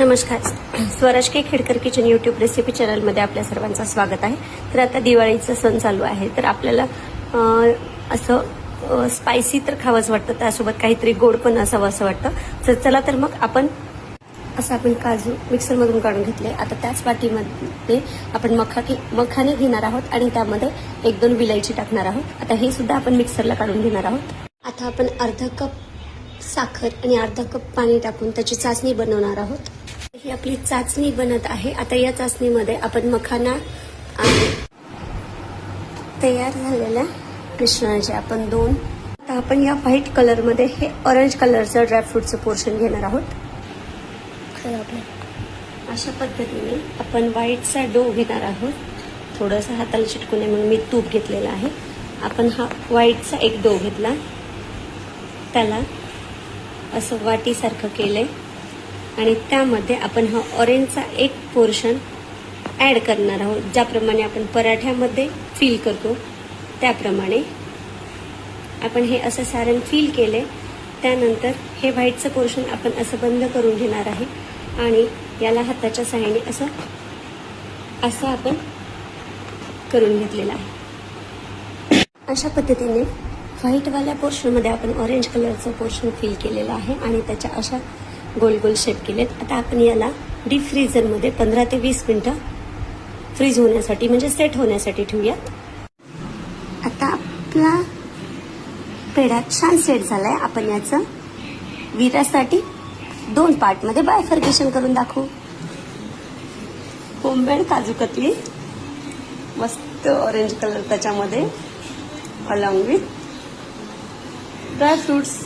नमस्कार. स्वराज के Khedkar kitchen YouTube recipe चॅनलमध्ये आपल्या सर्वांचं स्वागत आहे. तर आता दिवाळीचा सण चालू आहे, तर आपल्याला असं स्पायसी तर खावंच वाटतं, त्यासोबत काहीतरी गोड पण असावं असं वाटतं. तर चला तर मग आपण काजू मिक्सरमधून काढून घेतले. आता त्याच वाटीमध्ये आपण मखाने घेणार आहोत आणि त्यामध्ये 1-2 विलायची टाकणार आहोत. आता हे सुद्धा आपण मिक्सरला काढून घेणार आहोत. आता आपण अर्धा कप साखर आणि अर्धा कप पाणी टाकून त्याची चाचणी बनवणार आहोत. ही आपली चाचणी बनत आहे. आता या चाचणीमध्ये आपण मखाना आणि तयार झालेल्या मिश्रणाचे आपण आता आपण या व्हाईट कलरमध्ये हे ऑरेंज कलरचं ड्रायफ्रूटचं पोर्शन घेणार आहोत. अशा पद्धतीने आपण व्हाईटचा डो घेणार आहोत. थोडंसं हाताला चिटकू नये म्हणून मी तूप घेतलेलं आहे. आपण हा व्हाईटचा एक डो घेतला, त्याला असं वाटीसारखं केलंय आणि त्यामध्ये आपण हा ऑरेंजचा एक पोर्शन ऍड करणार आहोत. ज्याप्रमाणे आपण पराठ्यामध्ये फिल करतो त्याप्रमाणे आपण हे असं सारण फिल केले. त्यानंतर हे व्हाईटचं पोर्शन आपण असं बंद करून घेणार आहे आणि याला हाताच्या सहाय्याने असं आपण करून घेतलेलं आहे. अशा पद्धतीने व्हाईटवाल्या पोर्शनमध्ये आपण ऑरेंज कलरचं पोर्शन फिल केलेलं आहे आणि त्याच्या अशा गोल गोल शेप केलेत. आता आपण याला डीप फ्रीझरमध्ये 15 ते 20 मिनिटं फ्रीज होण्यासाठी म्हणजे सेट होण्यासाठी ठेवूयात. आता आपला पेढा छान सेट झालाय. आपण याचं विरासाठी 2 पार्टमध्ये बायफर्केशन करून दाखवू. होममेड काजू कतली, मस्त ऑरेंज कलर त्याच्यामध्ये अलॉंग विथ ड्राय फ्रुट्स.